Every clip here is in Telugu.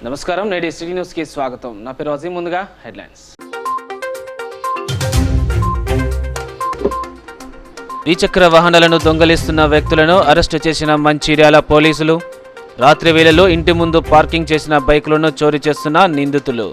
నమస్కారం, నేటి సిటీ న్యూస్ కి స్వాగతం. నా పేరు అజీం. ముందుగా హెడ్లైన్స్. ద్విచక్ర వాహనాలను దొంగలిస్తున్న వ్యక్తులను అరెస్టు చేసిన మంచిర్యాల పోలీసులు. రాత్రి వేళల్లో ఇంటి ముందు పార్కింగ్ చేసిన బైకులను చోరీ చేస్తున్న నిందితులు.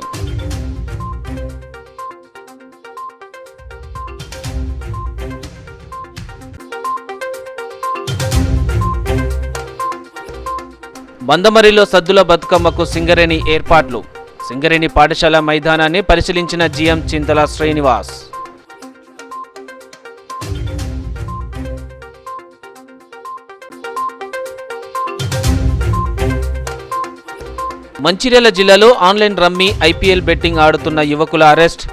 మందమరిలో సద్దుల బతుకమ్మకు సింగరేణి ఏర్పాట్లు. సింగరేణి పాఠశాల మైదానాన్ని పరిశీలించిన జీఎం చింతల శ్రీనివాస్. మంచిర్యాల జిల్లాలో ఆన్లైన్ రమ్మీ ఐపీఎల్ బెట్టింగ్ ఆడుతున్న యువకుల అరెస్ట్.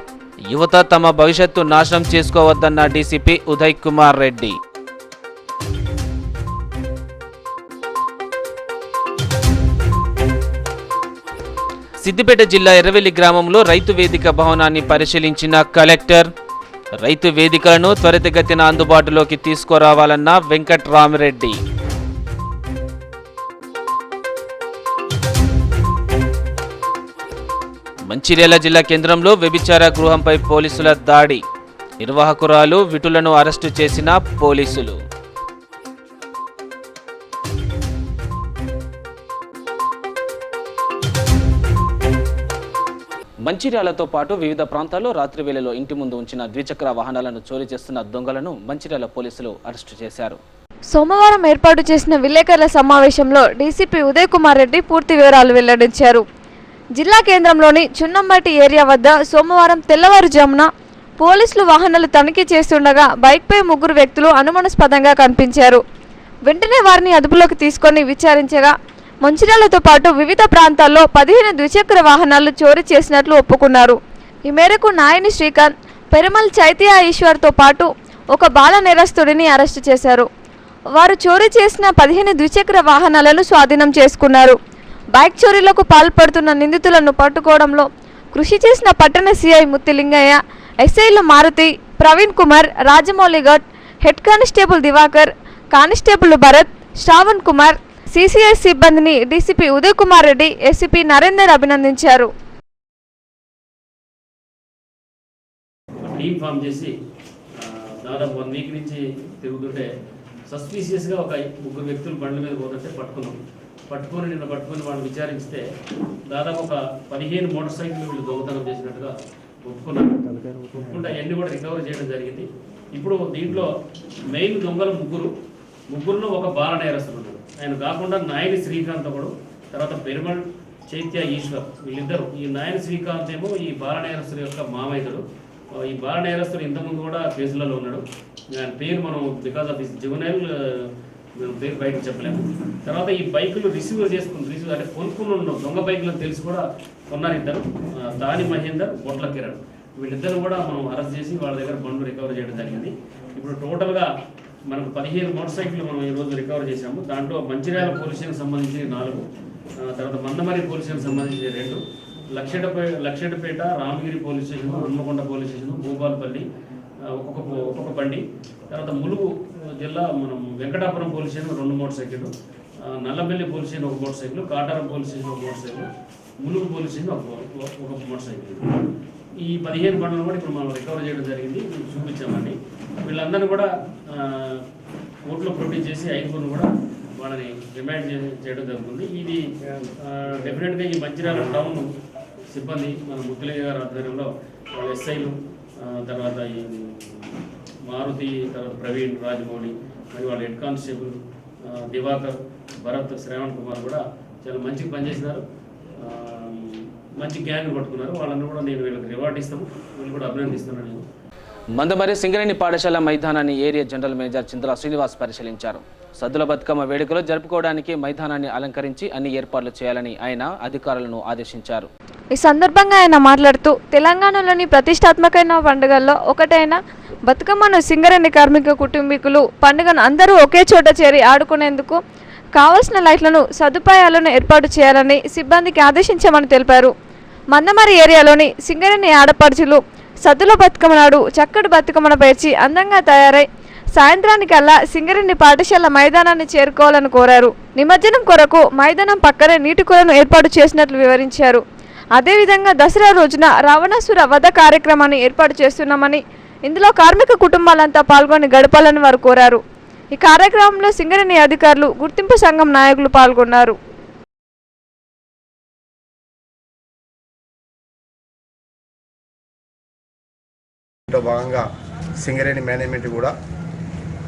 యువత తమ భవిష్యత్తు నాశనం చేసుకోవద్దన్న డీసీపీ ఉదయ్ కుమార్ రెడ్డి. సిద్దిపేట జిల్లా ఎర్రవెల్లి గ్రామంలో రైతు వేదిక భవనాన్ని పరిశీలించిన కలెక్టర్. రైతు వేదికలను త్వరితగతిన అందుబాటులోకి తీసుకురావాలన్న వెంకట్రామిరెడ్డి. మంచిర్యాల జిల్లా కేంద్రంలో వ్యభిచార గృహంపై పోలీసుల దాడి. నిర్వాహకురాలు విటులను అరెస్టు చేసిన పోలీసులు. మంచిర్యాలతో పాటు వివిధ ప్రాంతాల్లో రాత్రి వేళలో ఇంటి ముందు ఉంచిన ద్విచక్ర వాహనాలను చోరీ చేస్తున్న దొంగలను మంచిర్యాల పోలీసులు అరెస్టు చేశారు. సోమవారం ఏర్పాటు చేసిన విలేకరుల సమావేశంలో డీసీపీ ఉదయ్ కుమార్ రెడ్డి పూర్తి వివరాలు వెల్లడించారు. జిల్లా కేంద్రంలోని చున్నంబట్టి ఏరియా వద్ద సోమవారం తెల్లవారుజామున పోలీసులు వాహనాలు తనిఖీ చేస్తుండగా బైక్పై 3 వ్యక్తులు అనుమానాస్పదంగా కనిపించారు. వెంటనే వారిని అదుపులోకి తీసుకొని విచారించగా మంచిర్యాలతో పాటు వివిధ ప్రాంతాల్లో 15 ద్విచక్ర వాహనాలు చోరీ చేసినట్లు ఒప్పుకున్నారు. ఈ మేరకు నాయని శ్రీకాంత్, పెరుమల్ చైత్య ఈశ్వర్తో పాటు ఒక బాల నేరస్తుడిని అరెస్టు చేశారు. వారు చోరీ చేసిన 15 ద్విచక్ర వాహనాలను స్వాధీనం చేసుకున్నారు. బైక్ చోరీలకు పాల్పడుతున్న నిందితులను పట్టుకోవడంలో కృషి చేసిన పట్టణ సిఐ ముత్తిలింగయ్య, ఎస్ఐలు Maruthi, Praveen Kumar, Rajamouli Goud, head constable Diwakar, constable Bharat, Shravan Kumar, CCI సిబ్బందిని డీసీపీ ఉదయ్ కుమార్ రెడ్డి, ఎస్పీ నరేందర్ అభినందించారు. టీమ్ ఫామ్ చేసి దాదాపు 1 వీక్ నుంచి తిరుగుతుంటే సస్పీషియస్గా ఒక 3 వ్యక్తులు బండ్ల మీద పోతుంటే పట్టుకొని వాళ్ళు విచారిస్తే దాదాపు ఒక 15 మోటార్ సైకిల్ వీళ్ళు దొంగతనం చేసినట్టుగా ఒప్పుకుంటే అవన్నీ కూడా రికవర్ చేయడం జరిగింది. ఇప్పుడు దీంట్లో మెయిన్ దొంగలు ముగ్గురులో ఒక బాల నేరస్తులు ఉన్నారు. ఆయన కాకుండా నాయని శ్రీకాంత్ ఒకడు, తర్వాత పెరుమల్ చైత్య ఈశ్వర్, వీళ్ళిద్దరు. ఈ నాయని శ్రీకాంత్ ఏమో ఈ బాల నేరస్తుల యొక్క మామయ్యడు. ఈ బాల నేరస్తుడు ఇంతకుముందు కూడా కేసులలో ఉన్నాడు. ఆయన పేరు మనం బికాజ్ ఆఫ్ దిస్ జువెనైల్ మేము పేరు బయటకు చెప్పలేము. తర్వాత ఈ బైకులు రిసీవ్ అంటే కొనుక్కుని ఉన్నాం దొంగ బైకులను తెలిసి కూడా కొన్నారు ఇద్దరు, దాని మహేందర్, బొట్ల కిరణ్. వీళ్ళిద్దరు కూడా మనం అరెస్ట్ చేసి వాళ్ళ దగ్గర బండ్లు రికవర్ చేయడం జరిగింది. ఇప్పుడు టోటల్గా మనకు 15 మోటార్ సైకిల్ మనం ఈరోజు రికవర్ చేసాము. దాంట్లో మంచిర్యాల పోలీస్ స్టేషన్కి సంబంధించి 4, తర్వాత మందమరి పోలీస్ స్టేషన్కి సంబంధించి 2, Luxettipet, Ramagiri police station, Hanamkonda police station, Bhupalpally ఒక్కొక్క బండి, తర్వాత ములుగు జిల్లా మనం వెంకటాపురం పోలీస్ స్టేషన్ 2 మోటార్ సైకిళ్ళు, Nallabelli police station 1 motor cycle, Kataram police station 1 motor cycle, Mulugu police station 1 motor cycle. ఈ 15 బండ్లను కూడా ఇప్పుడు మనం రికవర్ చేయడం జరిగింది, చూపించామని. వీళ్ళందరినీ కూడా కోర్టులో ప్రొడ్యూస్ చేసి 5 కూడా వాళ్ళని రిమాండ్ చేయడం జరుగుతుంది. ఇది డెఫినెట్గా ఈ మంచిర్యాల టౌన్ సిబ్బంది మన ముత్తులయ్య గారి ఆధ్వర్యంలో వాళ్ళ ఎస్ఐలు, తర్వాత ఈ మారుతి, తర్వాత ప్రవీణ్, రాజమౌళి, మరియు వాళ్ళ హెడ్ కానిస్టేబుల్ దివాకర్, భరత్, శ్రావణ్ కుమార్ కూడా చాలా మంచిగా పనిచేసినారు. మంచి గ్యాంగ్ పట్టుకున్నారు. వాళ్ళని కూడా నేను వీళ్ళకి రివార్డ్ ఇస్తాము, వీళ్ళు కూడా అభినందిస్తున్నాను. నేను మందమరి సింగరేణి పాఠశాల మైదానాన్ని ఏరియా జనరల్ మేనేజర్ చింతల శ్రీనివాస్ పరిశీలించారు. సద్దుల బతుకమ్మ వేడుకలు జరుపుకోవడానికి మైదానాన్ని అలంకరించి అన్ని ఏర్పాట్లు చేయాలని ఆయన అధికారులను ఆదేశించారు. ఈ సందర్భంగా ఆయన మాట్లాడుతూ తెలంగాణలోని ప్రతిష్టాత్మకమైన పండుగల్లో ఒకటైన బతుకమ్మను సింగరేణి కార్మిక కుటుంబీకులు పండుగను అందరూ ఒకే చోట చేరి ఆడుకునేందుకు కావలసిన లైట్లను, సదుపాయాలను ఏర్పాటు చేయాలని సిబ్బందికి ఆదేశించామని తెలిపారు. మందమరి ఏరియాలోని సింగరేణి ఆడపడుచులు సద్దుల బతుకమ్మ నాడు చక్కటి బతుకమ్మను పేర్చి అందంగా తయారై సాయంత్రానికల్లా సింగరేణి పాఠశాల మైదానాన్ని చేరుకోవాలని కోరారు. నిమజ్జనం కొరకు మైదానం పక్కనే నీటి కొలను ఏర్పాటు చేసినట్లు వివరించారు. అదేవిధంగా దసరా రోజున రావణాసుర వధ కార్యక్రమాన్ని ఏర్పాటు చేస్తున్నామని, ఇందులో కార్మిక కుటుంబాలంతా పాల్గొని గడపాలని వారు కోరారు. ఈ కార్యక్రమంలో సింగరేణి అధికారులు, గుర్తింపు సంఘం నాయకులు పాల్గొన్నారు. భాగంగా సింగరేణి మేనేజ్మెంట్ కూడా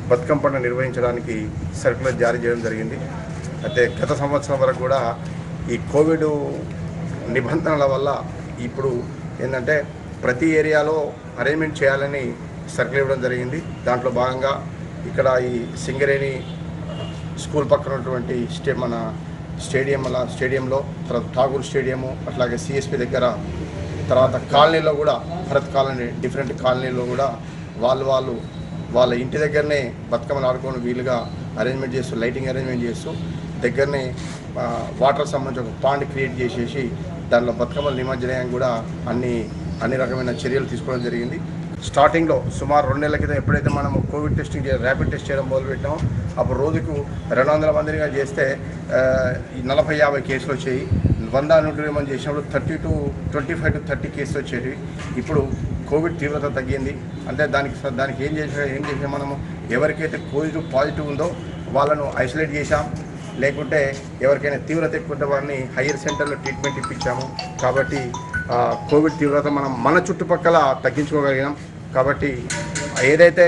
బతుకమ్మ పండుగ నిర్వహించడానికి సర్కులర్ జారీ చేయడం జరిగింది. అయితే గత సంవత్సరం వరకు కూడా ఈ కోవిడ్ నిబంధనల వల్ల ఇప్పుడు ఏంటంటే ప్రతి ఏరియాలో అరేంజ్మెంట్ చేయాలని సర్కులర్ ఇవ్వడం జరిగింది. దాంట్లో భాగంగా ఇక్కడ ఈ సింగరేణి స్కూల్ పక్కన ఉన్నటువంటి మన స్టేడియంలో తర్వాత ఠాగూర్ స్టేడియము, అట్లాగే సిఎస్పి దగ్గర, తర్వాత కాలనీలో కూడా భరత్ కాలనీ, డిఫరెంట్ కాలనీలో కూడా వాళ్ళ ఇంటి దగ్గరనే బతుకమ్మలు ఆడుకోవడం వీలుగా అరేంజ్మెంట్ చేస్తూ, లైటింగ్ అరేంజ్మెంట్ చేస్తూ దగ్గరనే వాటర్ సంబంధించి ఒక పాండ్ క్రియేట్ చేసేసి దానిలో బతుకమ్మలు నిమజ్జనం కూడా అన్ని రకమైన చర్యలు తీసుకోవడం జరిగింది. స్టార్టింగ్లో సుమారు 2 నెలల క్రితం ఎప్పుడైతే మనము కోవిడ్ టెస్టింగ్ ర్యాపిడ్ టెస్ట్ చేయడం మొదలుపెట్టామో అప్పుడు రోజుకు 200 మందిగా చేస్తే 40-50 కేసులు వచ్చాయి. 100-120 మంది చేసినప్పుడు 25 to 30 కేసులు వచ్చేవి. ఇప్పుడు కోవిడ్ తీవ్రత తగ్గింది. అంటే దానికి ఏం చేసాం మనము, ఎవరికైతే కోవిడ్ పాజిటివ్ ఉందో వాళ్ళను ఐసోలేట్ చేశాం, లేకుంటే ఎవరికైనా తీవ్రత ఎక్కువ ఉంటే వారిని హయ్యర్ సెంటర్లో ట్రీట్మెంట్ ఇప్పించాము. కాబట్టి కోవిడ్ తీవ్రత మనం మన చుట్టుపక్కల తగ్గించుకోగలిగాం. కాబట్టి ఏదైతే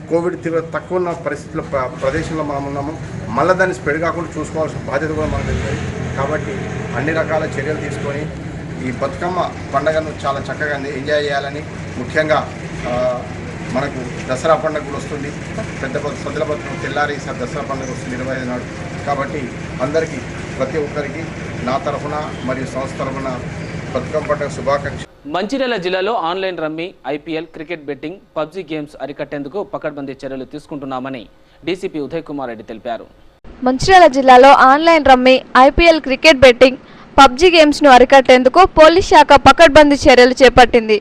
కోవిడ్ తీవ్రత తక్కువ ఉన్న పరిస్థితుల్లో ప్రదేశంలో మనం ఉన్నామో మళ్ళీ దాన్ని స్ప్రెడ్ కాకుండా చూసుకోవాల్సిన బాధ్యత కూడా మనకు ఉంది. కాబట్టి అన్ని రకాల చర్యలు తీసుకొని ఈ బతుకమ్మ పండుగను చాలా చక్కగా ఎంజాయ్ చేయాలని, ముఖ్యంగా మనకు దసరా పండుగ కూడా వస్తుంది. సద్దుల బతుకమ్మ తెల్లారి దసరా పండుగ వస్తుంది 25 నాడు. కాబట్టి అందరికీ, ప్రతి ఒక్కరికి నా తరఫున మరియు సంస్థ తరఫున బతుకమ్మ పండుగ శుభాకాంక్షలు. మంచిర్యాల జిల్లాలో online rummy, IPL, cricket betting, PUBG games అరికట్టేందుకు పకడ్బందీ చర్యలు తీసుకుంటున్నామని డీసీపీ ఉదయ్ కుమార్ రెడ్డి తెలిపారు. మంచిర్యాల జిల్లాలో online rummy, IPL, cricket betting, PUBG గేమ్స్ను అరికట్టేందుకు పోలీస్ శాఖ పకడ్బందీ చర్యలు చేపట్టింది.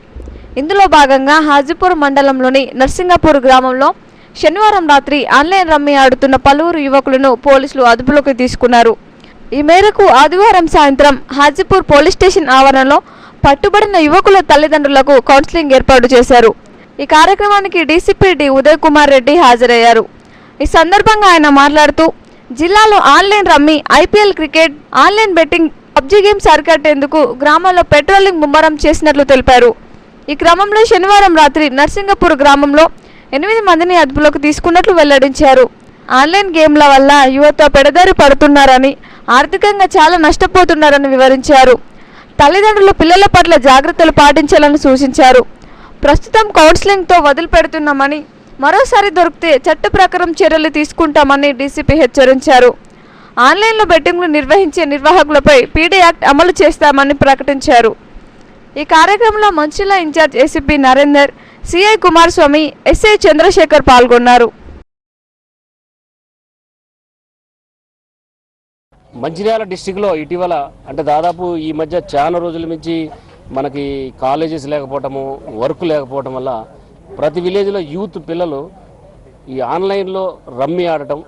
ఇందులో భాగంగా హాజీపూర్ మండలంలోని నర్సింగపూర్ గ్రామంలో శనివారం రాత్రి ఆన్లైన్ రమ్మీ ఆడుతున్న పలువురు యువకులను పోలీసులు అదుపులోకి తీసుకున్నారు. ఈ మేరకు ఆదివారం సాయంత్రం హాజీపూర్ పోలీస్ స్టేషన్ ఆవరణలో పట్టుబడిన యువకుల తల్లిదండ్రులకు కౌన్సిలింగ్ ఏర్పాటు చేశారు. ఈ కార్యక్రమానికి డీసీపీ డి ఉదయ్ కుమార్ రెడ్డి హాజరయ్యారు. ఈ సందర్భంగా ఆయన మాట్లాడుతూ జిల్లాలో online rummy, IPL, cricket, online betting, PUBG games అరికట్టేందుకు గ్రామాల్లో పెట్రోలింగ్ ముమ్మరం చేసినట్లు తెలిపారు. ఈ క్రమంలో శనివారం రాత్రి నర్సింగపూర్ గ్రామంలో 8 మందిని అదుపులోకి తీసుకున్నట్లు వెల్లడించారు. ఆన్లైన్ గేమ్ల వల్ల యువత పెడదారి పడుతున్నారని, ఆర్థికంగా చాలా నష్టపోతున్నారని వివరించారు. తల్లిదండ్రులు పిల్లల పట్ల జాగ్రత్తలు పాటించాలని సూచించారు. ప్రస్తుతం కౌన్సిలింగ్తో వదిలిపెడుతున్నామని, మరోసారి దొరికితే చట్ట ప్రకారం చర్యలు తీసుకుంటామని డీసీపీ హెచ్చరించారు. ఆన్లైన్లో బెట్టింగ్లు నిర్వహించే నిర్వాహకులపై పీడీ యాక్ట్ అమలు చేస్తామని ప్రకటించారు. ఈ కార్యక్రమంలో Mancherial incharge ACP Narender, CI Kumaraswamy, SI Chandrashekar పాల్గొన్నారు. మంచిర్యాల డిస్టిక్లో ఇటీవల అంటే దాదాపు ఈ మధ్య చాలా రోజుల నుంచి మనకి కాలేజెస్ లేకపోవటము, వర్క్ లేకపోవటం వల్ల ప్రతి విలేజ్లో యూత్ పిల్లలు ఈ ఆన్లైన్లో రమ్మీ ఆడటం,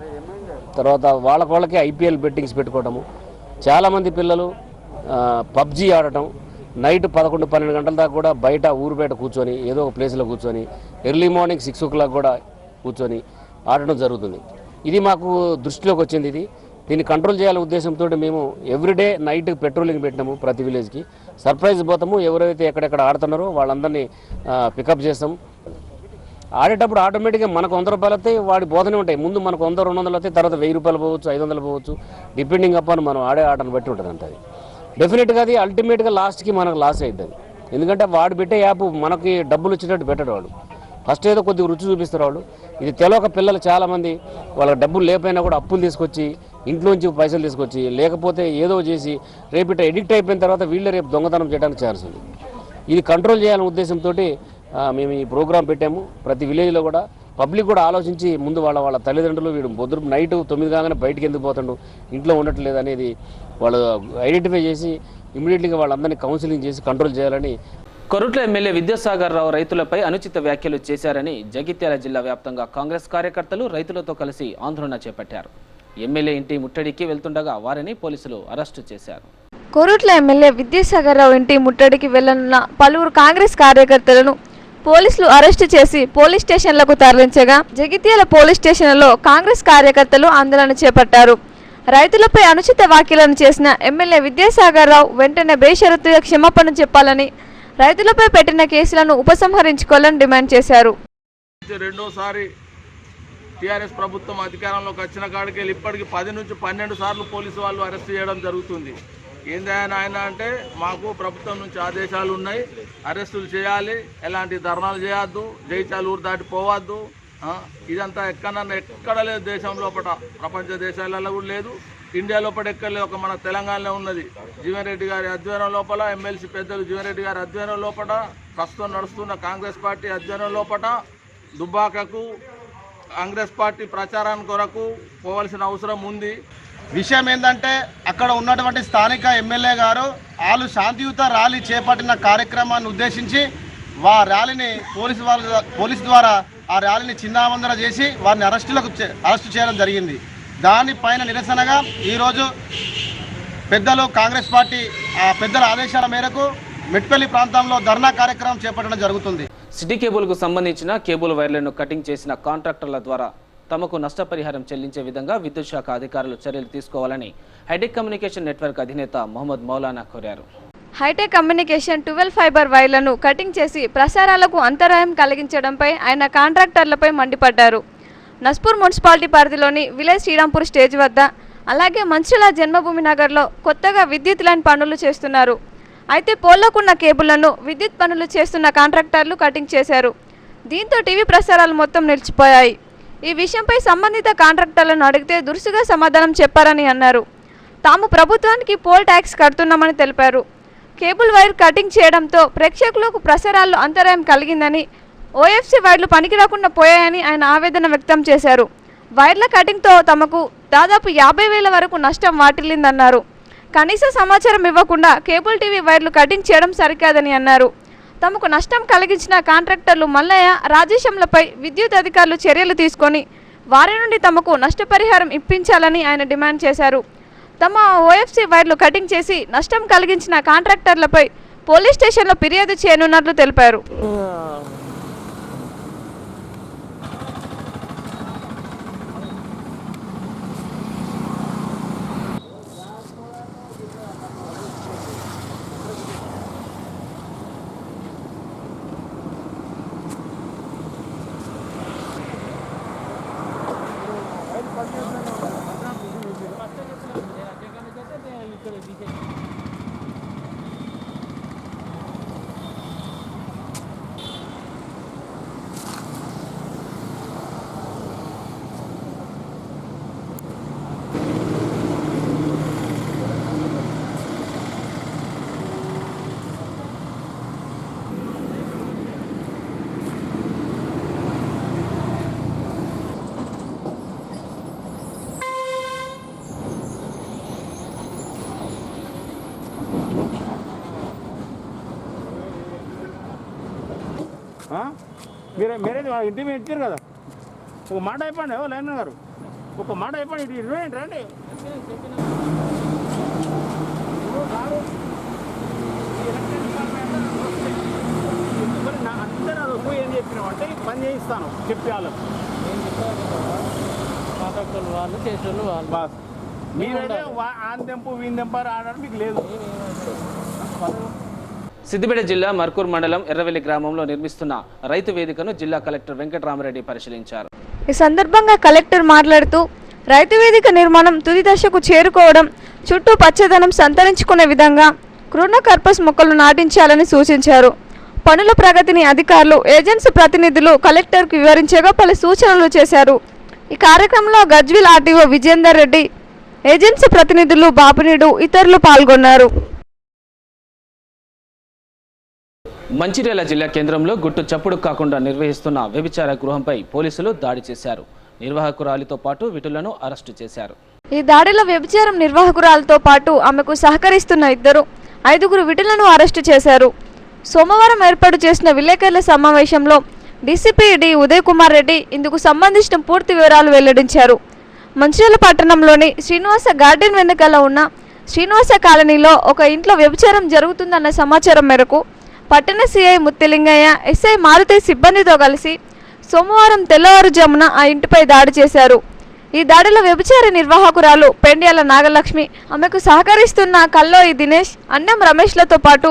తర్వాత వాళ్ళకి ఐపీఎల్ బెట్టింగ్స్ పెట్టుకోవటము, చాలామంది పిల్లలు పబ్జీ ఆడటం, నైట్ 11-12 గంటల దాకా కూడా ఊరు బయట కూర్చొని ఏదో ఒక ప్లేస్లో కూర్చొని ఎర్లీ మార్నింగ్ 6 o'clock కూడా కూర్చొని ఆడటం జరుగుతుంది. ఇది మాకు దృష్టిలోకి వచ్చింది. దీన్ని కంట్రోల్ చేయాలనే ఉద్దేశంతో మేము ఎవ్రీడే నైట్ పెట్రోలింగ్ పెట్టినాము. ప్రతి విలేజ్కి సర్ప్రైజ్ పోతాము. ఎవరైతే ఎక్కడెక్కడ ఆడుతున్నారో వాళ్ళందరినీ పికప్ చేస్తాం. ఆడేటప్పుడు ఆటోమేటిక్గా మనకు 100 రూపాయలు వస్తాయి, వాడి బోధనే ఉంటాయి. ముందు మనకు 100-200 వస్తాయి, తర్వాత 1000 రూపాయలు పోవచ్చు, 500 పోవచ్చు, డిపెండింగ్ అపాన్ మనం ఆడే ఆటను బట్టి ఉంటుంది. అంత అది డెఫినెట్గా అది అల్టిమేట్గా లాస్ట్కి మనకు లాస్ అవుతుంది. ఎందుకంటే వాడు పెట్టే యాప్ మనకి డబ్బులు వచ్చేటట్టు పెట్టడు. వాడు ఫస్ట్ ఏదో కొద్దిగా రుచి చూపిస్తారు. వాడు ఇది తెలియక పిల్లలు చాలామంది వాళ్ళకి డబ్బులు లేకపోయినా కూడా అప్పులు తీసుకొచ్చి ఇంట్లోంచి పైసలు తీసుకొచ్చి లేకపోతే ఏదో చేసి రేపు ఇట్లా ఎడిక్ట్ అయిపోయిన తర్వాత వీళ్ళే రేపు దొంగతనం చేయడానికి ఛాన్స్ ఉంది. ఇది కంట్రోల్ చేయాలనే ఉద్దేశంతో మేము ఈ ప్రోగ్రాం పెట్టాము. ప్రతి విలేజ్లో కూడా పబ్లిక్ కూడా ఆలోచించి ముందు వాళ్ళ తల్లిదండ్రులు వీడు పొద్దున నైట్ 9 కాగానే బయటికి ఎందుకు పోతాడు, ఇంట్లో ఉండట్లేదు అనేది వాళ్ళు ఐడెంటిఫై చేసి ఇమీడియట్లీగా వాళ్ళందరినీ కౌన్సిలింగ్ చేసి కంట్రోల్ చేయాలని. కొరుట్ల ఎమ్మెల్యే విద్యాసాగర్ రావు రైతులపై అనుచిత వ్యాఖ్యలు చేశారని జగిత్యాల జిల్లా వ్యాప్తంగా కాంగ్రెస్ కార్యకర్తలు రైతులతో కలిసి ఆందోళన చేపట్టారు. ఎమ్మెల్యే ఇంటి ముట్టడికి వెళ్తుండగా వారిని పోలీసులు అరెస్టు చేశారు. కోరుట్ల ఎమ్మెల్యే విద్యాసాగర్ రావు ఇంటి ముట్టడికి వెళ్లనున్న పలువురు కాంగ్రెస్ కార్యకర్తలను పోలీసులు అరెస్టు చేసి పోలీస్ స్టేషన్లకు తరలించగా జగిత్యాల పోలీస్ స్టేషన్లో కాంగ్రెస్ కార్యకర్తలు ఆందోళన చేపట్టారు. రైతులపై అనుచిత వ్యాఖ్యలను చేసిన ఎమ్మెల్యే విద్యాసాగర్ రావు వెంటనే బేషరతుగా క్షమాపణ చెప్పాలని, రైతులపై పెట్టిన కేసులను ఉపసంహరించుకోవాలని డిమాండ్ చేశారు. రెండోసారి టీఆర్ఎస్ ప్రభుత్వం అధికారంలోకి వచ్చిన కాడికి వెళ్ళి ఇప్పటికి 10 నుంచి 12 సార్లు పోలీసు వాళ్ళు అరెస్ట్ చేయడం జరుగుతుంది. ఏందైనా ఆయన అంటే మాకు ప్రభుత్వం నుంచి ఆదేశాలు ఉన్నాయి, అరెస్టులు చేయాలి, ఎలాంటి ధర్నాలు చేయొద్దు, జైచాలు ఊరు దాటిపోవద్దు. ఇదంతా ఎక్కడ లేదు దేశం లోపల, ప్రపంచ దేశాలలో కూడా లేదు, ఇండియా లోపల ఎక్కడ లేదు, ఒక మన తెలంగాణలో ఉన్నది. జీవన్ రెడ్డి గారి ఆధ్వర్యం లోపల, ఎమ్మెల్సీ పెద్దలు జీవన్ రెడ్డి గారి ఆధ్వర్యం లోపల, ప్రస్తుతం నడుస్తున్న కాంగ్రెస్ పార్టీ ఆధ్వర్యం లోపల దుబ్బాకకు కాంగ్రెస్ పార్టీ ప్రచారాన్ని కొరకు పోవాల్సిన అవసరం ఉంది. విషయం ఏంటంటే అక్కడ ఉన్నటువంటి స్థానిక ఎమ్మెల్యే గారు వాళ్ళు శాంతియుత ర్యాలీ చేపట్టిన కార్యక్రమాన్ని ఉద్దేశించి ర్యాలీని పోలీసు ద్వారా ఆ ర్యాలీని చిన్నావందర చేసి వారిని అరెస్టు చేయడం జరిగింది. దానిపైన నిరసనగా ఈరోజు పెద్దలు కాంగ్రెస్ పార్టీ పెద్దల ఆదేశాల మేరకు మెట్పల్లి ప్రాంతంలో ధర్నా కార్యక్రమం చేపట్టడం జరుగుతుంది. సిటీ కేబుల్కు సంబంధించిన కేబుల్ వైర్లను కటింగ్ చేసిన కాంట్రాక్టర్ల ద్వారా తమకు నష్టపరిహారం చెల్లించే విధంగా విద్యుత్ శాఖ అధికారులు చర్యలు తీసుకోవాలని హైటెక్ కమ్యూనికేషన్ నెట్వర్క్ అధినేత మొహమ్మద్ మౌలానా కోరారు. హైటెక్ కమ్యూనికేషన్ 12 ఫైబర్ వైర్లను కటింగ్ చేసి ప్రసారాలకు అంతరాయం కలిగించడంపై ఆయన కాంట్రాక్టర్లపై మండిపడ్డారు. నస్పూర్ మున్సిపాలిటీ పరిధిలోని విలేజ్ శ్రీరాంపూర్ స్టేజ్ వద్ద, అలాగే మంచిర్యాల జన్మభూమి నగర్లో కొత్తగా విద్యుత్ లైన్ పనులు చేస్తున్నారు. అయితే పోల్లోకున్న కేబుళ్లను విద్యుత్ పనులు చేస్తున్న కాంట్రాక్టర్లు కటింగ్ చేశారు. దీంతో టీవీ ప్రసారాలు మొత్తం నిలిచిపోయాయి. ఈ విషయంపై సంబంధిత కాంట్రాక్టర్లను అడిగితే దురుసుగా సమాధానం చెప్పారని అన్నారు. తాము ప్రభుత్వానికి పోల్ ట్యాక్స్ కడుతున్నామని తెలిపారు. కేబుల్ వైర్ కటింగ్ చేయడంతో ప్రేక్షకులకు ప్రసారాల్లో అంతరాయం కలిగిందని, ఓఎఫ్సీ వైర్లు పనికిరాకుండా పోయాయని ఆయన ఆవేదన వ్యక్తం చేశారు. వైర్ల కటింగ్తో తమకు దాదాపు 50,000 వరకు నష్టం వాటిల్లిందన్నారు. కనీస సమాచారం ఇవ్వకుండా కేబుల్ టీవీ వైర్లు కటింగ్ చేయడం సరికాదని అన్నారు. తమకు నష్టం కలిగించిన కాంట్రాక్టర్లు మల్లయ్య, రాజేశంలపై విద్యుత్ అధికారులు చర్యలు తీసుకొని వారి నుండి తమకు నష్టపరిహారం ఇప్పించాలని ఆయన డిమాండ్ చేశారు. తమ ఓఎఫ్సీ వైర్లు కటింగ్ చేసి నష్టం కలిగించిన కాంట్రాక్టర్లపై పోలీస్ స్టేషన్లో ఫిర్యాదు చేయనున్నట్లు తెలిపారు. మీరే ఇంటి మీద ఇచ్చారు కదా, ఒక మాట అయిపోండి. లైన్ గారు ఒక మాట అయిపోండి, ఇటు ఇరవై రండి. అందరూ అది ఏం చెప్పినామంటే పని చేయిస్తాను చెప్పి వాళ్ళకు వాళ్ళు చేసేవాళ్ళు వాళ్ళు బాస్. మీరైతే ఆన్ తెంపు వీన్ తెంపారు ఆడడం మీకు లేదు. సిద్దిపేట జిల్లా మర్కూర్ మండలం ఎర్రవెల్లి గ్రామంలో నిర్మిస్తున్న రైతు వేదికను జిల్లా కలెక్టర్ వెంకటరామరెడ్డి పరిశీలించారు. ఈ సందర్భంగా కలెక్టర్ మాట్లాడుతూ రైతు వేదిక నిర్మాణం తుది దశకు చేరుకోవడం, చుట్టూ పచ్చదనం సంతరించుకునే విధంగా క్రోనోకార్పస్ మొక్కలు నాటించాలని సూచించారు. పనుల ప్రగతిని అధికారులు, ఏజెన్సీ ప్రతినిధులు కలెక్టర్కు వివరించగా పలు సూచనలు చేశారు. ఈ కార్యక్రమంలో గజ్విల్ ఆర్టీఓ విజేందర్ రెడ్డి, ఏజెన్సీ ప్రతినిధులు బాపినీడు, ఇతరులు పాల్గొన్నారు. మంచిర్యాల జిల్లా కేంద్రంలో గుట్టు చప్పుడు కాకుండా నిర్వహిస్తున్న వ్యభిచార గృహంపై పోలీసులు దాడి చేశారు. నిర్వాహకురాలితో పాటు విటులను అరెస్టు చేశారు. ఈ దాడిలో వ్యభిచారం నిర్వాహకురాలతో పాటు ఆమెకు సహకరిస్తున్న 5 విటులను అరెస్టు చేశారు. సోమవారం ఏర్పాటు చేసిన విలేకరుల సమావేశంలో డీసీపీ డి ఉదయ్ కుమార్ రెడ్డి ఇందుకు సంబంధించిన పూర్తి వివరాలు వెల్లడించారు. మంచిర్యాల పట్టణంలోని శ్రీనివాస గార్డెన్ వెనుకల ఉన్న శ్రీనివాస కాలనీలో ఒక ఇంట్లో వ్యభిచారం జరుగుతుందన్న సమాచారం మేరకు పట్టణ సిఐ ముత్తిలింగయ్య, ఎస్ఐ మారుతి సిబ్బందితో కలిసి సోమవారం తెల్లవారుజామున ఆ ఇంటిపై దాడి చేశారు. ఈ దాడిలో వ్యభిచార నిర్వాహకురాలు పెండ్యాల నాగలక్ష్మి, ఆమెకు సహకరిస్తున్న కల్లోయి దినేష్, అన్నం రమేష్లతో పాటు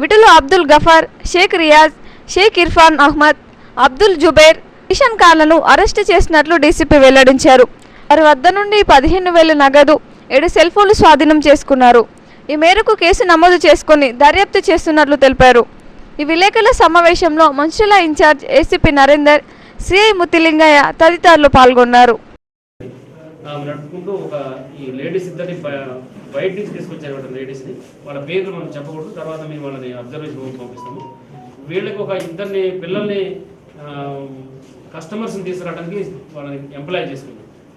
విటులు అబ్దుల్ గఫార్, షేక్ రియాజ్, షేక్ ఇర్ఫాన్ అహ్మద్, అబ్దుల్ జుబేర్, కిషన్ ఖాన్లను అరెస్టు చేసినట్లు డీసీపీ వెల్లడించారు. వారి వద్ద నుండి 15,000 నగదు, 7 సెల్ ఫోన్లు స్వాధీనం చేసుకున్నారు. ఈ మేరకు కేసు నమోదు చేసుకుని దర్యాప్తు చేస్తున్నట్లు తెలిపారు. ఈ విలేకరుల సమావేశంలో Mancherial incharge ACP Narender, CI Muthilingaiah తదితరులు పాల్గొన్నారు. నడుపుకుంటూ ఒక ఈ లేడీస్ ఇద్దరిని బయట నుంచి తీసుకొచ్చారు. లేడీస్ని వాళ్ళ పేర్లు మనం చెప్పకూడదు, తర్వాత మేము వాళ్ళని అబ్జర్వేషన్ రూమ్ పంపిస్తాము. వీళ్ళకి ఒక ఇద్దరిని పిల్లల్ని కస్టమర్స్ని తీసుకురావడానికి వాళ్ళని ఎంప్లాయ్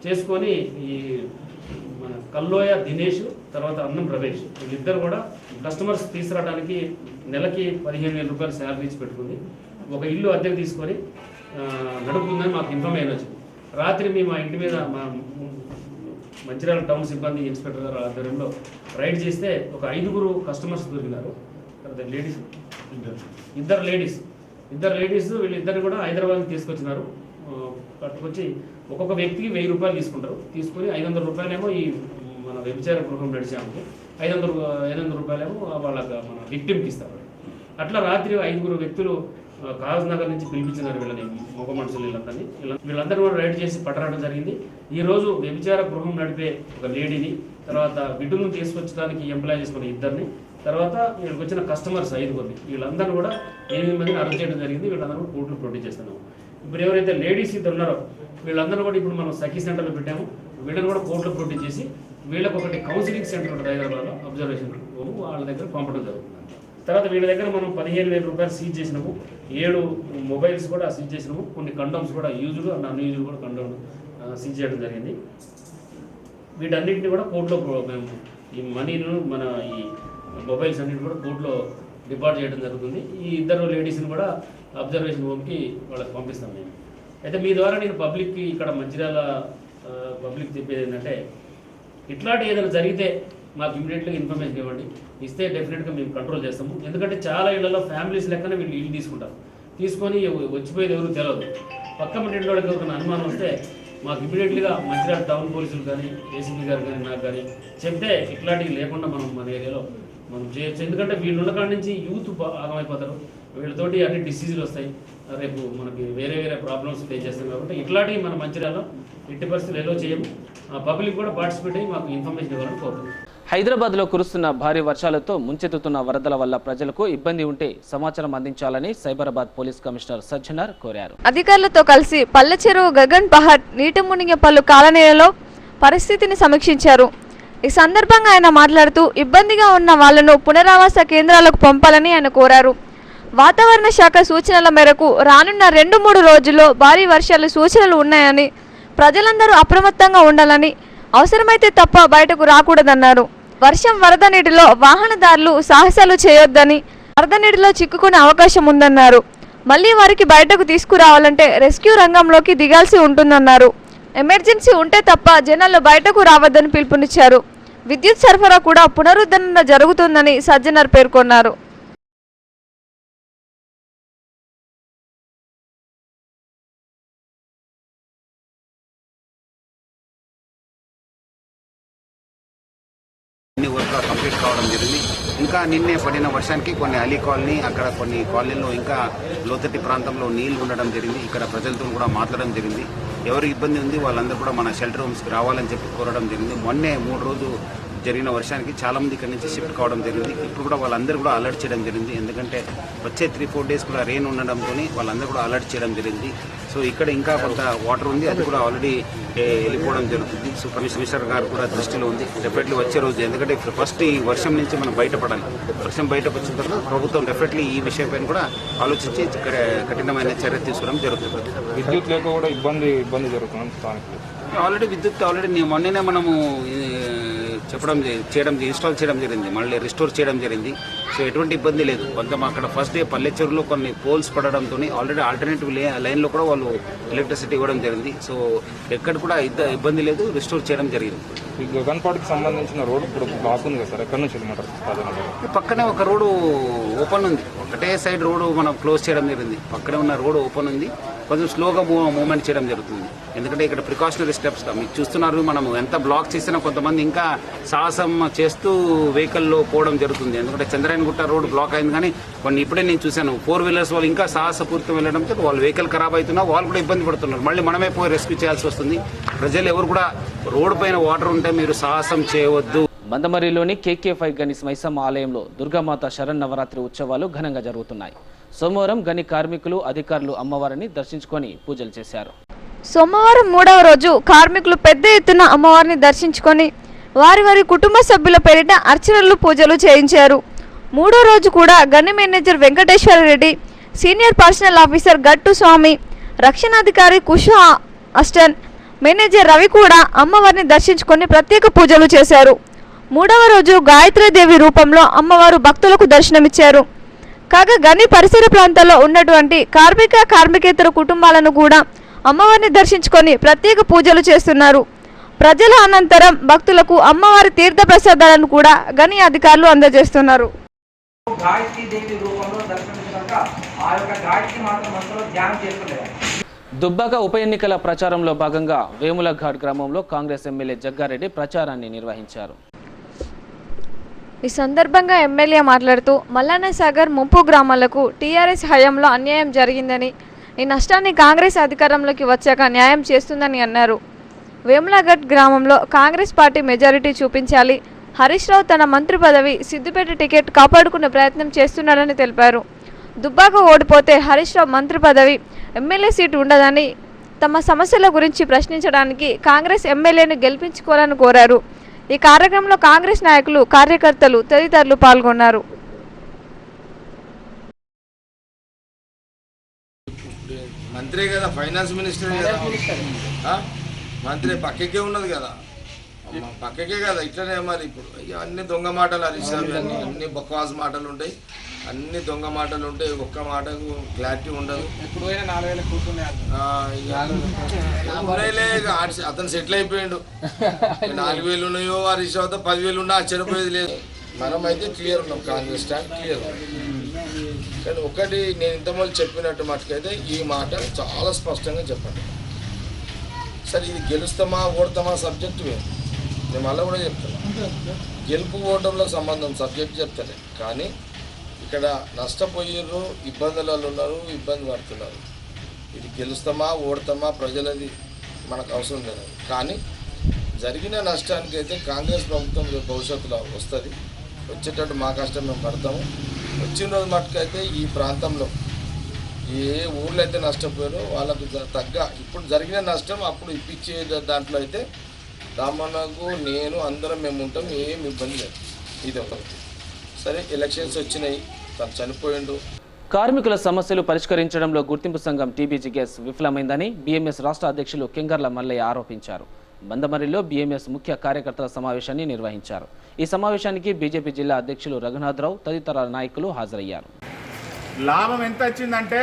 చేసుకొని ఈ మన కల్లోయ దినేష్, తర్వాత అన్నం రమేష్, వీళ్ళిద్దరు కూడా కస్టమర్స్ తీసుకురావడానికి నెలకి 15,000 రూపాయలు శాలరీ ఇచ్చి పెట్టుకుంది. ఒక ఇల్లు అద్దెకు తీసుకొని నడుపుకుందని మాకు ఇన్ఫర్మేషన్ వచ్చింది. రాత్రి మేము ఆ ఇంటి మీద మా మంచిర్యాల టౌన్ సిబ్బంది ఇన్స్పెక్టర్ గారు ఆధ్వర్యంలో రైడ్ చేస్తే ఒక 5 కస్టమర్స్ దొరికినారు. తర్వాత లేడీస్ ఇద్దరు లేడీస్ వీళ్ళిద్దరు కూడా హైదరాబాద్కి తీసుకొచ్చినారు. పట్టుకొచ్చి ఒక్కొక్క వ్యక్తికి 1,000 రూపాయలు తీసుకుంటారు. తీసుకొని 500 రూపాయలేమో ఈ మన వ్యభిచార గృహం నడిచాము, 500 రూపాయలేమో వాళ్ళకి మన విక్టిమ్కి ఇస్తారు. అట్లా రాత్రి 5 వ్యక్తులు కాగజ్ నగర్ నుంచి పిలిపించినారు వీళ్ళని, మగ మనుషులు వీళ్ళందరూ కూడా రైడ్ చేసి పట్టరావడం జరిగింది. ఈరోజు వ్యభిచార గృహం నడిపే ఒక లేడీని, తర్వాత బిడ్డను తీసుకొచ్చడానికి ఎంప్లాయ్ చేసుకున్న ఇద్దరిని, తర్వాత వీళ్ళకి వచ్చిన కస్టమర్స్ 5 వీళ్ళందరూ కూడా 8 మందిని అరెస్ట్ చేయడం జరిగింది. వీళ్ళందరూ కోర్టులో ప్రొడ్యూస్ చేస్తున్నాము. ఇప్పుడు ఎవరైతే లేడీస్ ఇద్దరు ఉన్నారో వీళ్ళందరూ కూడా ఇప్పుడు మనం సఖీ సెంటర్లో పెట్టాము. వీళ్ళని కూడా కోర్టులో ప్రొడ్యూస్ చేసి వీళ్ళకి ఒకటి కౌన్సిలింగ్ సెంటర్ ఉంటుంది హైదరాబాద్లో, అబ్జర్వేషన్ రూమ్, వాళ్ళ దగ్గర పంపడం జరుగుతుంది. తర్వాత వీళ్ళ దగ్గర మనం 15,000 రూపాయలు సీజ్ చేసినాము. 7 మొబైల్స్ కూడా సీజ్ చేసినాము. కొన్ని కండోమ్స్ కూడా యూజ్డ్ అండ్ అన్ యూజ్డ్ కూడా కండోమ్ సీజ్ చేయడం జరిగింది. వీటన్నింటినీ కూడా కోర్టులో మేము ఈ మనీను మన ఈ మొబైల్స్ అన్నింటి కూడా కోర్టులో డిపాజిట్ చేయడం జరుగుతుంది. ఈ 2 లేడీస్ని కూడా అబ్జర్వేషన్ హోమ్కి వాళ్ళకి పంపిస్తాం మేము. అయితే మీ ద్వారా నేను పబ్లిక్కి ఇక్కడ మంచిర్యాల పబ్లిక్ చెప్పేది ఏంటంటే, ఇట్లాంటి ఏదైనా జరిగితే మాకు ఇమీడియట్గా ఇన్ఫర్మేషన్ ఇవ్వండి. ఇస్తే డెఫినెట్గా మేము కంట్రోల్ చేస్తాము. ఎందుకంటే చాలా ఇళ్లలో ఫ్యామిలీస్ లెక్కనే వీళ్ళు ఇల్లు తీసుకుంటారు. తీసుకొని వచ్చిపోయేది ఎవరు తెలియదు. పక్క ఇంటి వాళ్ళకి ఎవరికైనా అనుమానం వస్తే మాకు ఇమీడియట్గా మంచిర్యాల టౌన్ పోలీసులు కానీ, ఏసీపీ గారు కానీ, నాకు కానీ చెప్తే ఇట్లాంటివి లేకుండా మనం మన ఏరియాలో మనం చేయొచ్చు. ఎందుకంటే వీళ్ళు ఉన్న కాడి నుంచి యూత్ ఆగమైపోతారు. వీళ్ళతోటి అన్ని డిసీజులు వస్తాయి. రేపు మనకి వేరే ప్రాబ్లమ్స్ ఫేస్ చేస్తాం. కాబట్టి ఇట్లాంటివి మన మంచిర్యాలలో ఎట్టి పరిస్థితులు ఎలో చేయము. పబ్లిక్ కూడా పార్టిసిపేట్ అయ్యి మాకు ఇన్ఫర్మేషన్ ఇవ్వాలని కోరుతున్నాం. హైదరాబాద్లో కురుస్తున్న భారీ వర్షాలతో ముంచెత్తుతున్న వరదల వల్ల ప్రజలకు ఇబ్బంది ఉంటే సమాచారం అందించాలని సైబరాబాద్ పోలీస్ కమిషనర్ సజ్జనార్ కోరారు. అధికారులతో కలిసి పల్లెచెరువు, గగన్ పహాడ్, నీటి మునిగే పలు కాలనీలలో పరిస్థితిని సమీక్షించారు. ఈ సందర్భంగా ఆయన మాట్లాడుతూ ఇబ్బందిగా ఉన్న వాళ్లను పునరావాస కేంద్రాలకు పంపాలని ఆయన కోరారు. వాతావరణ శాఖ సూచనల మేరకు రానున్న 2-3 రోజుల్లో భారీ వర్షాలు సూచనలు ఉన్నాయని, ప్రజలందరూ అప్రమత్తంగా ఉండాలని, అవసరమైతే తప్ప బయటకు రాకూడదన్నారు. వర్షం, వరద నీటిలో వాహనదారులు సాహసాలు చేయొద్దని, వరద నీటిలో చిక్కుకునే అవకాశం ఉందన్నారు. మళ్లీ వారికి బయటకు తీసుకురావాలంటే రెస్క్యూ రంగంలోకి దిగాల్సి ఉంటుందన్నారు. ఎమర్జెన్సీ ఉంటే తప్ప జనాలు బయటకు రావద్దని పిలుపునిచ్చారు. విద్యుత్ సరఫరా కూడా పునరుద్ధరణ జరుగుతుందని సజ్జనార్ పేర్కొన్నారు. అన్ని వర్క్ కంప్లీట్ కావడం జరిగింది. ఇంకా నిన్నే పడిన వర్షానికి కొన్ని అలీ కాలనీ, అక్కడ కొన్ని కాలనీల్లో ఇంకా లోతట్టి ప్రాంతంలో నీళ్లు ఉండడం జరిగింది. ఇక్కడ ప్రజలతో కూడా మాట్లాడడం జరిగింది. ఎవరికి ఇబ్బంది ఉంది వాళ్ళందరూ కూడా మన షెల్టర్ రూమ్స్కి రావాలని చెప్పి కోరడం జరిగింది. మొన్నే 3 రోజులు జరిగిన వర్షానికి చాలామంది ఇక్కడ నుంచి షిఫ్ట్ కావడం జరిగింది. ఇప్పుడు కూడా వాళ్ళందరూ కూడా అలర్ట్ చేయడం జరిగింది. ఎందుకంటే వచ్చే 3-4 డేస్ కూడా రెయిన్ ఉండడంతో వాళ్ళందరూ కూడా అలర్ట్ చేయడం జరిగింది. సో ఇక్కడ ఇంకా కొంత వాటర్ ఉంది, అది కూడా ఆల్రెడీ వెళ్ళిపోవడం జరుగుతుంది. సో కమిషనర్ గారు కూడా దృష్టిలో ఉంది. డెఫినెట్లీ వచ్చే రోజు, ఎందుకంటే ఫస్ట్ ఈ వర్షం నుంచి మనం బయటపడాలి. వర్షం బయటకు వచ్చిన తర్వాత ప్రభుత్వం డెఫినెట్లీ ఈ విషయం పైన కూడా ఆలోచించి కఠినమైన చర్య తీసుకోవడం జరుగుతుంది. విద్యుత్ లేక కూడా ఇబ్బంది జరుగుతుంది. ఆల్రెడీ విద్యుత్ మొన్ననే మనము ఇన్స్టాల్ చేయడం జరిగింది. మళ్ళీ రిస్టోర్ చేయడం జరిగింది. సో ఎటువంటి ఇబ్బంది లేదు. కొంత అక్కడ ఫస్ట్ డే పల్లెచెరులో కొన్ని పోల్స్ పడడంతో ఆల్రెడీ ఆల్టర్నేటివ్ లైన్లో కూడా వాళ్ళు ఎలక్ట్రిసిటీ ఇవ్వడం జరిగింది. సో ఎక్కడ కూడా ఇబ్బంది లేదు, రిస్టోర్ చేయడం జరిగింది. ఈ గగన్పాడుకి సంబంధించిన రోడ్డు ఇప్పుడు బ్లాక్ ఉంది కదా సార్, ఎక్కడి నుంచి వెళ్ళమంటారు? పక్కనే ఒక రోడ్డు ఓపెన్ ఉంది, ఒకటే సైడ్ రోడ్డు మనం క్లోజ్ చేయడం జరిగింది. పక్కనే ఉన్న రోడ్డు ఓపెన్ ఉంది, కొంచెం స్లోగా మూవ్మెంట్ చేయడం జరుగుతుంది. ఎందుకంటే ఇక్కడ ప్రికాషనరీ స్టెప్స్ మీరు చూస్తున్నారు. మనం ఎంత బ్లాక్ చేసినా కొంతమంది ఇంకా సాహసం చేస్తూ వెహికల్లో పోవడం జరుగుతుంది. ఎందుకంటే చంద్రాయనగుట్ట రోడ్డు బ్లాక్ అయింది, కానీ కొన్ని ఇప్పుడే నేను చూశాను 4 వీలర్స్ వాళ్ళు ఇంకా సాహసపూర్తి వెళ్ళడంతో వాళ్ళ వెహికల్ ఖరాబ్ అవుతున్నా, వాళ్ళు కూడా ఇబ్బంది పడుతున్నారు. మళ్ళీ మనమే పోయి రెస్క్యూ చేయాల్సి వస్తుంది. ప్రజలు ఎవరు కూడా రోడ్డు పైన వాటర్ ఉంటే మీరు సాహసం చేయవద్దు. మందమరిలోని KK5 గని మైసమ్మ ఆలయంలో దుర్గామాత శరన్నవరాత్రి ఉత్సవాలు ఘనంగా జరుగుతున్నాయి. సోమవారం గని కార్మికులు, అధికారులు అమ్మవారిని దర్శించుకొని పూజలు చేశారు. సోమవారం 3వ రోజు కార్మికులు పెద్ద ఎత్తున అమ్మవారిని దర్శించుకొని వారి వారి కుటుంబ సభ్యుల పేరిట అర్చనలు, పూజలు చేయించారు. 3వ రోజు కూడా గని manager Venkateswara Reddy, senior personnel officer గట్టు స్వామి, రక్షణాధికారి కుష అస్టన్, మేనేజర్ రవి కూడా అమ్మవారిని దర్శించుకొని ప్రత్యేక పూజలు చేశారు. 3వ రోజు గాయత్రీదేవి రూపంలో అమ్మవారు భక్తులకు దర్శనమిచ్చారు. కాగా గని పరిసర ప్రాంతాల్లో ఉన్నటువంటి కార్మికేతర కుటుంబాలను కూడా అమ్మవారిని దర్శించుకొని ప్రత్యేక పూజలు చేస్తున్నారు. ప్రజల అనంతరం భక్తులకు అమ్మవారి తీర్థ ప్రసాదాలను కూడా గని అధికారులు అందజేస్తున్నారు. దుబ్బాక ఉప ఎన్నికల ప్రచారంలో భాగంగా వేములఘాట్ గ్రామంలో కాంగ్రెస్ ఎమ్మెల్యే జగ్గారెడ్డి ప్రచారాన్ని నిర్వహించారు. ఈ సందర్భంగా ఎమ్మెల్యే మాట్లాడుతూ మల్లన్న సాగర్ ముంపు గ్రామాలకు టీఆర్ఎస్ హయాంలో అన్యాయం జరిగిందని, ఈ నష్టాన్ని కాంగ్రెస్ అధికారంలోకి వచ్చాక న్యాయం చేస్తుందని అన్నారు. వేములఘాట్ గ్రామంలో కాంగ్రెస్ పార్టీ మెజారిటీ చూపించాలి, హరీష్ రావు తన మంత్రి పదవి, సిద్దిపేట టికెట్ కాపాడుకునే ప్రయత్నం చేస్తున్నారని తెలిపారు. దుబ్బాక ఓడిపోతే హరీష్ రావు మంత్రి పదవి, ఎమ్మెల్యే సీటు ఉండదని, తమ సమస్యల గురించి ప్రశ్నించడానికి కాంగ్రెస్ ఎమ్మెల్యేను గెలిపించుకోవాలని కోరారు. ఈ కార్యక్రమంలో కాంగ్రెస్ నాయకులు, కార్యకర్తలు తదితరులు పాల్గొన్నారు. మంత్రే కదా, ఫైనాన్స్ మినిస్టర్ కదా, మంత్రి పక్కకే ఉన్నది కదా, పక్కకే కదా. ఇట్లనే మరి ఇప్పుడు అన్ని దొంగ మాటలు హరీష్ రావు, అన్ని బక్వాస్ మాటలు ఉంటాయి, అన్ని దొంగ మాటలు ఉంటాయి, ఒక్క మాటకు క్లారిటీ ఉండదు. అతను సెటిల్ అయిపోయాడు. 4,000 ఉన్నాయో హరీష్ రావుతో 10,000 ఉన్నా ఆశ్చర్యపోయేది లేదు. మనం అయితే క్లియర్ ఉన్నాం, కాంగ్రెస్ స్టాండ్ క్లియర్. కానీ ఒకటి నేను ఇంతమంది చెప్పినట్టు మటుకైతే ఈ మాట చాలా స్పష్టంగా చెప్పండి. సరే ఇది గెలుస్తామా ఓడతామా సబ్జెక్టు వేరు, నేను మళ్ళీ కూడా చెప్తాను. గెలుపు ఓటంలో సంబంధం సబ్జెక్ట్ చెప్తాను. కానీ ఇక్కడ నష్టపోయారు, ఇబ్బందులలో ఉన్నారు, ఇబ్బంది పడుతున్నారు. ఇది గెలుస్తామా ఓడతామా ప్రజలది మనకు అవసరం లేదు. కానీ జరిగిన నష్టానికి అయితే కాంగ్రెస్ ప్రభుత్వం భవిష్యత్తులో వస్తుంది, వచ్చేటట్టు మా కష్టం మేము పడతాము. వచ్చిన రోజు మటుకైతే ఈ ప్రాంతంలో ఏ ఊళ్ళో అయితే నష్టపోయారో వాళ్ళకు తగ్గ ఇప్పుడు జరిగిన నష్టం అప్పుడు ఇప్పించే దాంట్లో అయితే రామన్నకు నేను అందరం మేము ఉంటాం, ఏం ఇబ్బంది లేదు. ఇది ఒకటి. సరే ఎలక్షన్స్ వచ్చినాయి, తను చనిపోయిండు. కార్మికుల సమస్యలు పరిష్కరించడంలో గుర్తింపు సంఘం టీబీజీ గ్యాస్ విఫలమైందని బీఎంఎస్ రాష్ట్ర అధ్యక్షులు కెంగర్ల మల్లయ్య ఆరోపించారు. బందమరిలో బీఎంఎస్ ముఖ్య కార్యకర్తల సమావేశాన్ని నిర్వహించారు. ఈ సమావేశానికి బీజేపీ జిల్లా అధ్యక్షులు రఘునాథరావు తదితర నాయకులు హాజరయ్యారు. లాభం ఎంత వచ్చిందంటే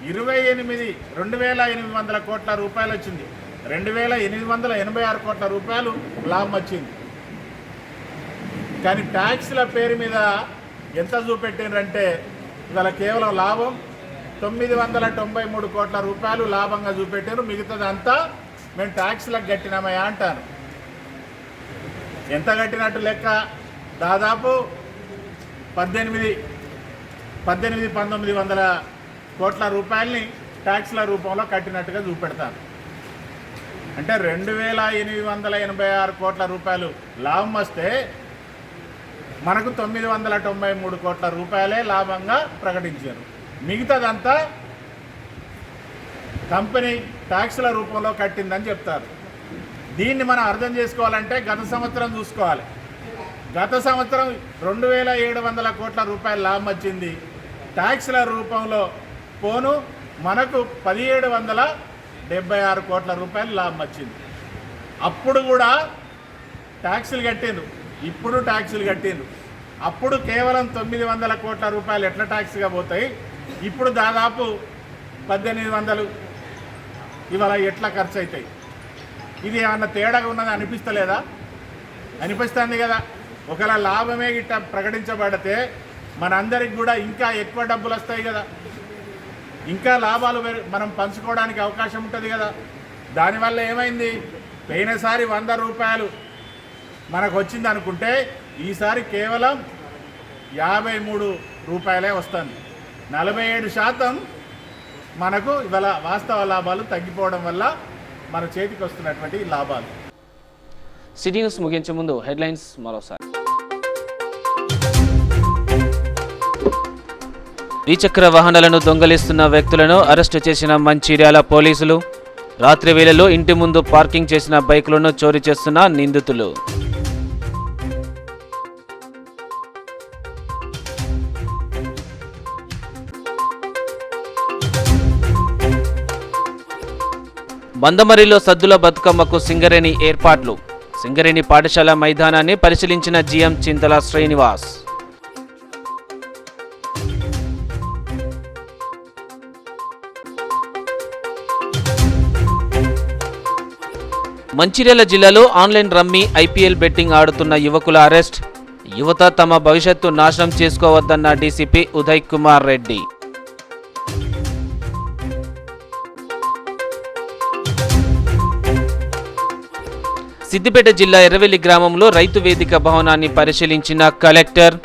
2,800 కోట్ల రూపాయలు వచ్చింది. 2,886 కోట్ల రూపాయలు లాభం వచ్చింది. కానీ ట్యాక్స్ల పేరు మీద ఎంత చూపెట్టినారంటే ఇవాళ కేవలం లాభం 993 కోట్ల రూపాయలు లాభంగా చూపెట్టారు. మిగతాదంతా మేము ట్యాక్స్లకు కట్టినామయ్యా అంటాను. ఎంత కట్టినట్టు లెక్క దాదాపు 18,000-19,000 కోట్ల రూపాయలని ట్యాక్స్ల రూపంలో కట్టినట్టుగా చూపెడతాను. అంటే 2,886 కోట్ల రూపాయలు లాభం వస్తే మనకు 993 కోట్ల రూపాయలే లాభంగా ప్రకటించారు. మిగతాదంతా కంపెనీ ట్యాక్స్ల రూపంలో కట్టిందని చెప్తారు. దీన్ని మనం అర్థం చేసుకోవాలంటే గత సంవత్సరం చూసుకోవాలి. గత సంవత్సరం 2,700 కోట్ల రూపాయల లాభం వచ్చింది. ట్యాక్స్ల రూపంలో పోను మనకు 1,776 కోట్ల రూపాయలు లాభం వచ్చింది. అప్పుడు కూడా ట్యాక్సులు కట్టిండ్రు, ఇప్పుడు ట్యాక్సులు కట్టిండ్రు. అప్పుడు కేవలం 900 కోట్ల రూపాయలు ఎట్లా ట్యాక్స్గా పోతాయి, ఇప్పుడు దాదాపు 1800 ఇవాళ ఎట్లా ఖర్చు అవుతాయి? ఇది ఏమన్నా తేడాగా ఉన్నది అనిపిస్తలేదా? అనిపిస్తుంది కదా. ఒకవేళ లాభమే గిట్ట ప్రకటించబడితే మనందరికి కూడా ఇంకా ఎక్కువ డబ్బులు వస్తాయి కదా, ఇంకా లాభాలు మనం పంచుకోవడానికి అవకాశం ఉంటుంది కదా. దానివల్ల ఏమైంది, పోయినసారి 100 రూపాయలు మనకు వచ్చింది అనుకుంటే ఈసారి కేవలం 53 రూపాయలే వస్తుంది. 47% మనకు ఇవాళ వాస్తవ లాభాలు తగ్గిపోవడం వల్ల మన చేతికి వస్తున్నటువంటి లాభాలు. సిటీ న్యూస్ ముగించే ముందు హెడ్లైన్స్ మరోసారి. ద్విచక్ర వాహనాలను దొంగలిస్తున్న వ్యక్తులను అరెస్టు చేసిన మంచిర్యాల పోలీసులు. రాత్రి వేళల్లో ఇంటి ముందు పార్కింగ్ చేసిన బైకులను చోరీ చేస్తున్న నిందితులు. బందమరిలో సద్దుల బతుకమ్మకు సింగరేణి ఏర్పాట్లు. సింగరేణి పాఠశాల మైదానాన్ని పరిశీలించిన జీఎం చింతల శ్రీనివాస్. మంచిర్యాల జిల్లాలో ఆన్లైన్ రమ్మీ ఐపీఎల్ బెట్టింగ్ ఆడుతున్న యువకుల అరెస్ట్. యువత తమ భవిష్యత్తు నాశనం చేసుకోవద్దన్న డీసీపీ ఉదయ్ కుమార్ రెడ్డి. సిద్దిపేట జిల్లా ఎర్రవెల్లి గ్రామంలో రైతు వేదిక భవనాన్ని పరిశీలించిన కలెక్టర్.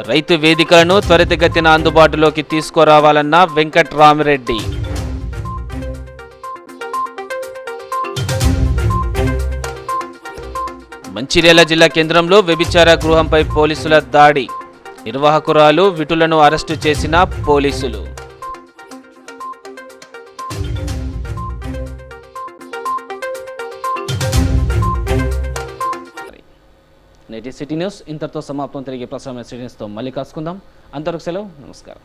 రైతు వేదికలను త్వరితగతిన అందుబాటులోకి తీసుకురావాలన్న వెంకట్రామిరెడ్డి. మంచిర్యాల జిల్లా కేంద్రంలో వ్యభిచార గృహంపై పోలీసుల దాడి. నిర్వాహకురాలు విటులను అరెస్టు చేసిన పోలీసులు. నేటి సిటీ న్యూస్ ఇంతటితో సమాప్తం. తిరిగి ప్రసారమైన సిటీ న్యూస్తో మళ్ళీ కలుసుకుందాం. అంతవరకు సెలవు. నమస్కారం.